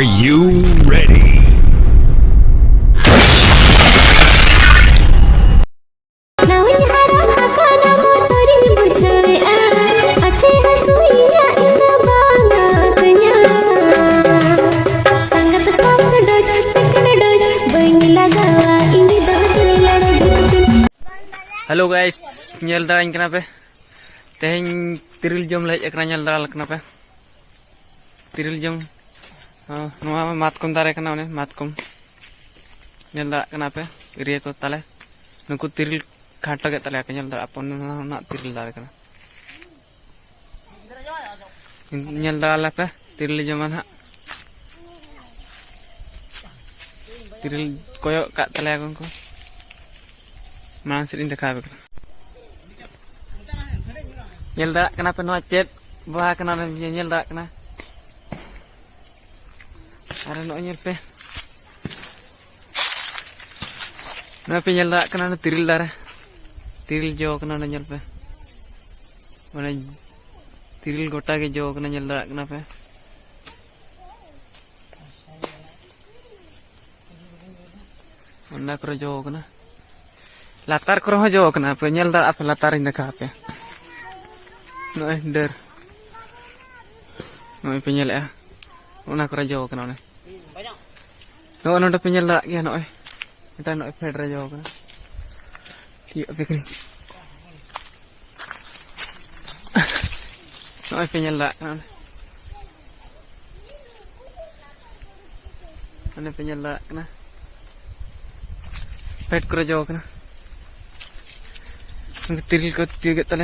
Are you ready? Halo guys, nyel darain kenapa? Tehing tiril jom lagi ekran nyel daral kenapa? Tiril jom, nuama matkom dare kena one matkom nyel daral kenapa? Iri ko tale, nuku tiril khata ke tale akan nyel daral apon nak tiril dare kena. Nyel daral apa? Tiril jaman ha. Tiril koyok kak tale akon ko. Mang sedih dekat. Nyel dak kenapa nu acet bah kena nyel dak kena. Ada nu nyel pe. Kenapa nyel dak kena nu tiril darah. Tiril jo kena nyel pe. Mana tiril gota ke jo kena nyel dak kenapa? Mana kro jo kena. Latar kro jo kenapa nyel dak apa latar ini kah apa? Noy der, noy penyel ya, una kro jo kena noy. No no penyel dak ya noy, kita noy feder jo kena. Iya pikir. Noy penyel dak kena. Ane penyel dak kena. Fed kro jo kena. Tiril ko tiga tale.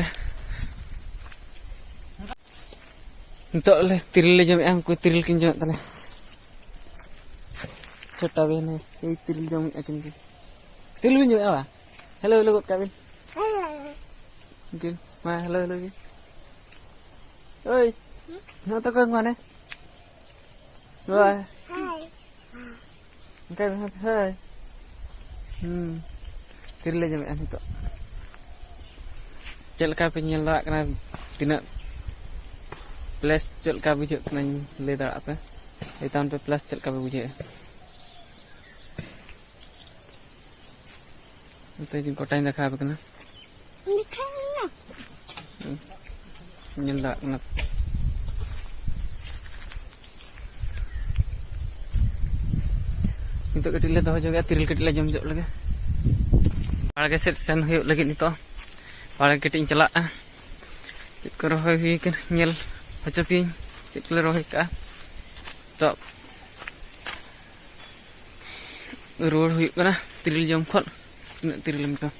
Untuk le tiril jam yang ku tiril kin jam tale. Cerita bene, ini tiril jam akan ki. Tiril jam apa? Hello hello Kevin. Mungkin, hello hello. Oi, nata kau mana? Wah. Kevin hai. Tiril jam yang itu. Celka penyel dak kena tina plus celka bujuk kena leda apa hitam pe plus celka bujuk itu di kota yang dak apa kena penyel dak kena itu kedile doh juga tiril kedile jam jok lagi alga set sen huyuk lagi nito Para kita celak cik kerohoi kan nyel hacapin cik kerohoi ka top urur hui kana tiril jam khot nak tiril lemka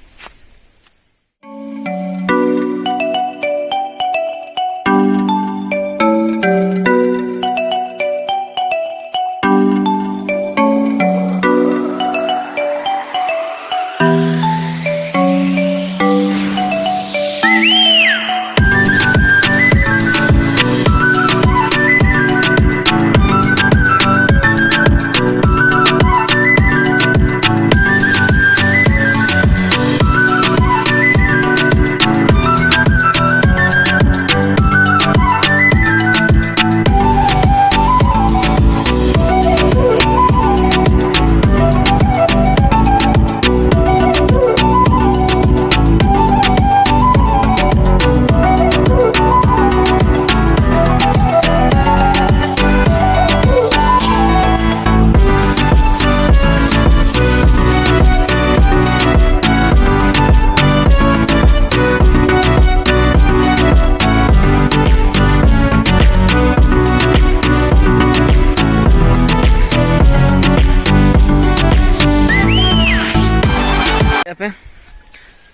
apa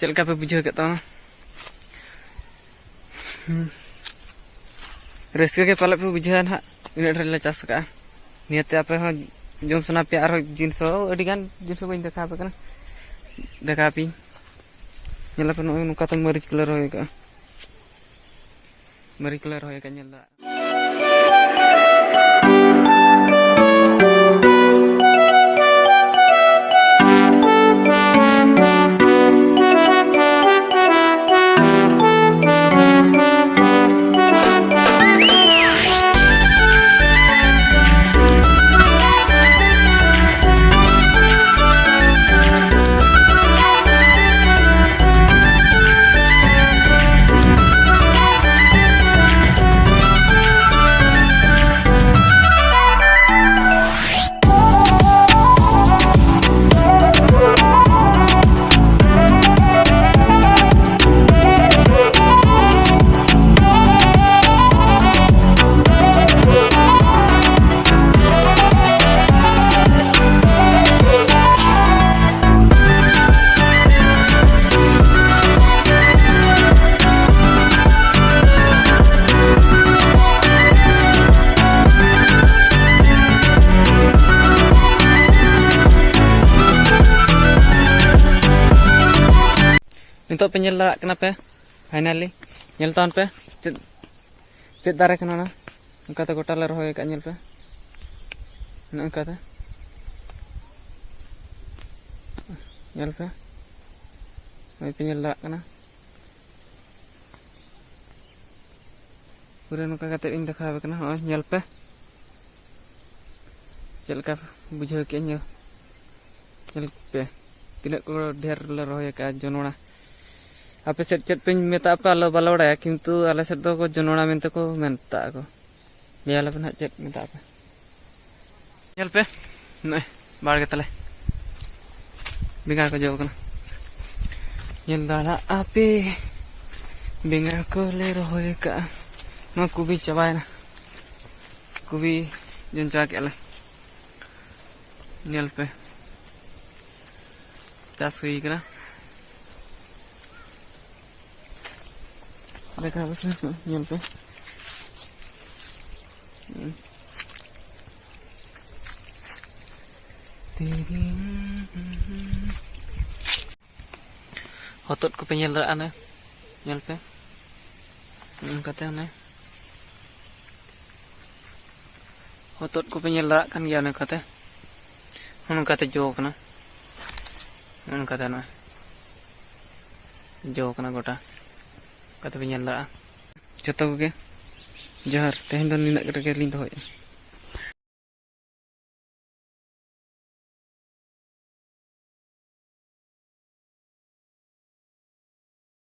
celka pe bujuk kat tau reska ke palak pe bujuhan hak ini adalah cas ka niat apa ha jom sana pe aro jinso adigan jinso bain dekha apa kana dekha pi nyala pe no kata mari kelar hoy ka nyala नितो पे ñel darak kena pe finally ñel taon pe ced dare kena na ᱚᱱᱠᱟᱛᱮ ᱜᱚᱴᱟ ᱞᱮ ᱨᱚᱦᱚᱭ ᱟᱠᱟᱫ ᱧᱮᱞ ᱯᱮ ᱚᱱᱠᱟᱛᱮ ñel pe ᱱᱚᱜᱼᱚᱭ ᱯᱮ ᱧᱮᱞ ᱫᱟᱲᱮᱭᱟᱜ ᱠᱟᱱᱟ ᱯᱩᱨᱟᱹ ᱱᱚᱝᱠᱟ ᱠᱟᱛᱮ ᱤᱧ ᱫᱮᱠᱷᱟᱣ ᱠᱟᱱᱟ ᱱᱚᱜᱼᱚᱭ ᱧᱮᱞ ᱯᱮ ᱪᱮᱫ ᱞᱮᱠᱟ ᱵᱩᱡᱷᱟᱹᱣ ᱠᱮᱜ ᱧᱮᱞ पे तीन को ढेर ले रोहे का जनोड़ा आपे सेट चेट पे मेता पे आलो बालो बड़ाया किंतु आले सेट दो को जनोड़ा मेनते को मेनता को लियाले पे ना चेट मेता पे ñel पे नय बाड़ के तले बेंगार को जो कना ñel दाड़ा आपे बेंगार को ले रोहे का नो कुबी चबाय ना कुबी जंचा के ले ñel पे चास हुई करा देखा बस ñel पे hotot ko pe ñel dara ñel pe kata ne hotot ko pe ñel dara kan gya ne kata kata jo kana kata na jo kana gota kata pe ñel dara joto ko ge johar tehin do nina rege lin doy